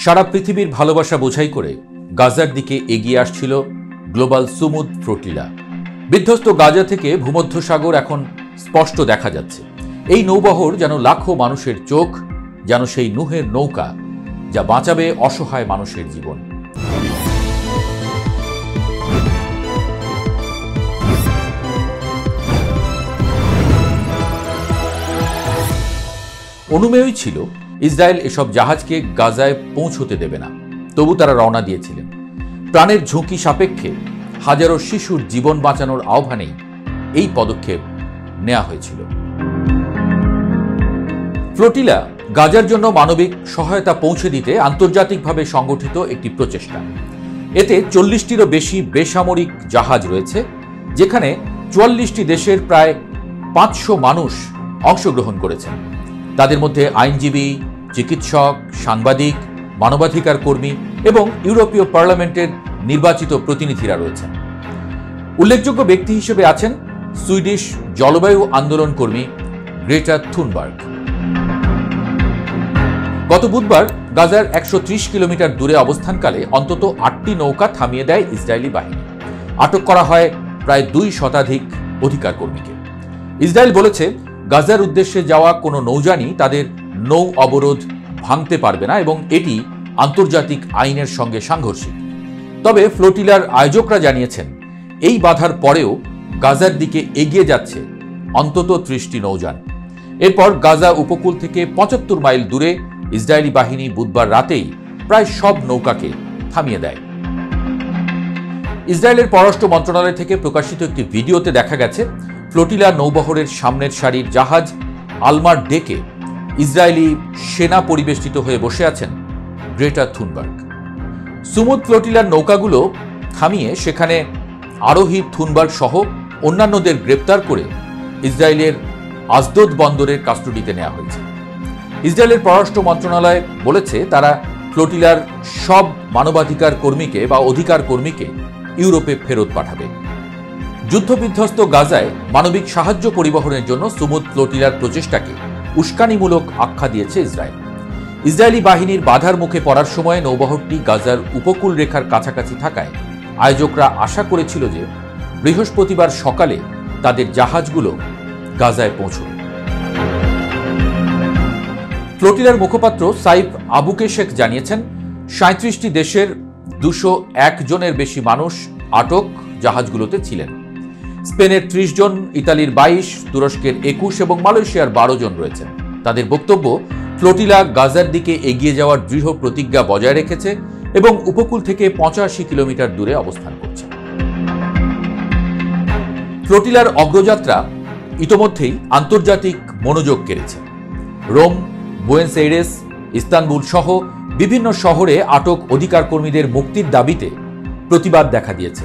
সারা পৃথিবীর ভালোবাসা বোঝাই করে গাজার দিকে এগিয়ে আসছিল গ্লোবাল সুমুদ ফ্লোটিলা। বিধ্বস্ত গাজা থেকে ভূমধ্যসাগর এখন স্পষ্ট দেখা যাচ্ছে। এই নৌবহর যেন লাখো মানুষের চোখ, যেন সেই নুহের নৌকা যা বাঁচাবে অসহায় মানুষের জীবন। অনুমেয়ই ছিল ইসরায়েল এসব জাহাজকে গাজায় পৌঁছতে দেবে না, তবু তারা রওনা দিয়েছিলেন। প্রাণের ঝুঁকি সাপেক্ষে হাজারো শিশুর জীবন বাঁচানোর আহ্বানেই এই পদক্ষেপ নেওয়া হয়েছিল। ফ্লোটিলা গাজার জন্য মানবিক সহায়তা পৌঁছে দিতে আন্তর্জাতিকভাবে সংগঠিত একটি প্রচেষ্টা। এতে 40টিরও বেশি বেসামরিক জাহাজ রয়েছে, যেখানে 44টি দেশের প্রায় 500 মানুষ অংশগ্রহণ করেছেন। তাদের মধ্যে আইনজীবী, চিকিৎসক, সাংবাদিক, মানবাধিকার কর্মী এবং ইউরোপীয় পার্লামেন্টের নির্বাচিত প্রতিনিধিরা রয়েছেন। উল্লেখযোগ্য ব্যক্তি হিসেবে আছেন সুইডিশ জলবায়ু আন্দোলন কর্মী গ্রেটা থুনবার্গ। গত বুধবার গাজার 130 কিলোমিটার দূরে অবস্থানকালে অন্তত 8টি নৌকা থামিয়ে দেয় ইসরায়েলি বাহিনী। আটক করা হয় প্রায় 2 শতাধিক অধিকার কর্মীকে। ইসরায়েল বলেছে, গাজার উদ্দেশ্যে যাওয়া কোনো নৌযানই তাদের নৌ অবরোধ ভাঙতে পারবে না এবং এটি আন্তর্জাতিক আইনের সঙ্গে সাংঘর্ষিক। তবে ফ্লোটিলার আয়োজকরা জানিয়েছেন, এই বাধার পরেও গাজার দিকে এগিয়ে যাচ্ছে অন্তত 30টি নৌযান। এরপর গাজা উপকূল থেকে 75 মাইল দূরে ইসরায়েলি বাহিনী বুধবার রাতেই প্রায় সব নৌকাকে থামিয়ে দেয়। ইসরায়েলের পররাষ্ট্র মন্ত্রণালয় থেকে প্রকাশিত একটি ভিডিওতে দেখা গেছে, ফ্লোটিলা নৌবহরের সামনের সারির জাহাজ আলমার ডেকে ইসরায়েলি সেনা পরিবেষ্টিত হয়ে বসে আছেন গ্রেটা থুনবার্গ। সুমুদ ফ্লোটিলার নৌকাগুলো থামিয়ে সেখানে আরোহী থুনবার্গ সহ অন্যান্যদের গ্রেপ্তার করে ইসরায়েলের আজদোদ বন্দরের কাস্টডিতে নেওয়া হয়েছে। ইসরায়েলের পররাষ্ট্র মন্ত্রণালয় বলেছে, তারা ফ্লোটিলার সব মানবাধিকার কর্মীকে বা অধিকার কর্মীকে ইউরোপে ফেরত পাঠাবে। যুদ্ধবিধ্বস্ত গাজায় মানবিক সাহায্য পরিবহনের জন্য সুমুদ ফ্লোটিলার প্রচেষ্টাকে উস্কানিমূলক আখ্যা দিয়েছে ইসরায়েল। ইসরায়েলি বাহিনীর বাধার মুখে পড়ার সময় নৌবহরটি গাজার উপকূল রেখার কাছাকাছি থাকায় আয়োজকরা আশা করেছিল যে বৃহস্পতিবার সকালে তাদের জাহাজগুলো গাজায় পৌঁছবে। ফ্লোটিলার মুখপাত্র সাইফ আবুকেশেক জানিয়েছেন, 37টি দেশের 201 জনের বেশি মানুষ আটক জাহাজগুলোতে ছিলেন। স্পেনের 30 জন, ইতালির 22, তুরস্কের 21 এবং মালয়েশিয়ার 12 জন রয়েছেন। তাদের বক্তব্য, ফ্লোটিলা গাজার দিকে এগিয়ে যাওয়ার দৃঢ় প্রতিজ্ঞা বজায় রেখেছে এবং উপকূল থেকে 85 কিলোমিটার দূরে অবস্থান করছে। ফ্লোটিলার অগ্রযাত্রা ইতোমধ্যেই আন্তর্জাতিক মনোযোগ কেড়েছে। রোম, বুয়েন্স এইরেস, ইস্তানবুল সহ বিভিন্ন শহরে আটক অধিকার কর্মীদের মুক্তির দাবিতে প্রতিবাদ দেখা দিয়েছে।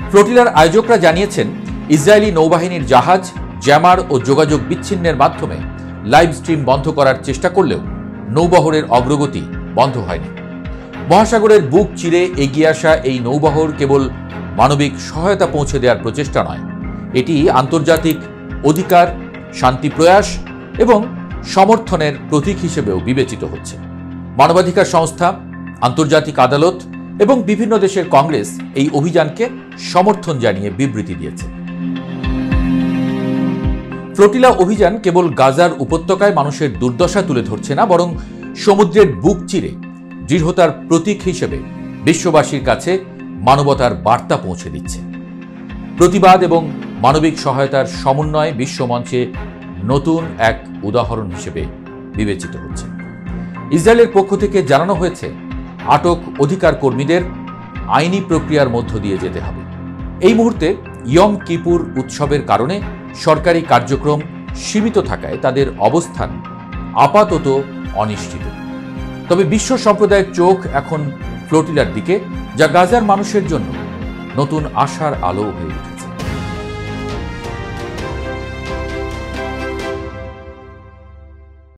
ফ্লোটিলার আয়োজকরা জানিয়েছেন, ইসরায়েলি নৌবাহিনীর জাহাজ জ্যামার ও যোগাযোগ বিচ্ছিন্নের মাধ্যমে লাইভ স্ট্রিম বন্ধ করার চেষ্টা করলেও নৌবহরের অগ্রগতি বন্ধ হয়নি। মহাসাগরের বুক চিরে এগিয়ে আসা এই নৌবহর কেবল মানবিক সহায়তা পৌঁছে দেওয়ার প্রচেষ্টা নয়, এটি আন্তর্জাতিক অধিকার, শান্তি প্রয়াস এবং সমর্থনের প্রতীক হিসেবেও বিবেচিত হচ্ছে। মানবাধিকার সংস্থা, আন্তর্জাতিক আদালত এবং বিভিন্ন দেশের কংগ্রেস এই অভিযানকে সমর্থন জানিয়ে বিবৃতি দিয়েছে। ফ্লোটিলা অভিযান কেবল গাজার উপত্যকায় মানুষের দুর্দশা তুলে ধরছে না, বরং সমুদ্রের বুক চিরে দৃঢ়তার প্রতীক হিসেবে বিশ্ববাসীর কাছে মানবতার বার্তা পৌঁছে দিচ্ছে। প্রতিবাদ এবং মানবিক সহায়তার সমন্বয় বিশ্বমঞ্চে নতুন এক উদাহরণ হিসেবে বিবেচিত হচ্ছে। ইসরায়েলের পক্ষ থেকে জানানো হয়েছে, আটক অধিকার কর্মীদের আইনি প্রক্রিয়ার মধ্য দিয়ে যেতে হবে। এই মুহূর্তে ইয়ম কিপুর উৎসবের কারণে সরকারি কার্যক্রম সীমিত থাকায় তাদের অবস্থান আপাতত অনিশ্চিত। তবে বিশ্ব সম্প্রদায়ের চোখ এখন ফ্লোটিলার দিকে, যা গাজার মানুষের জন্য নতুন আশার আলো হয়ে উঠেছে।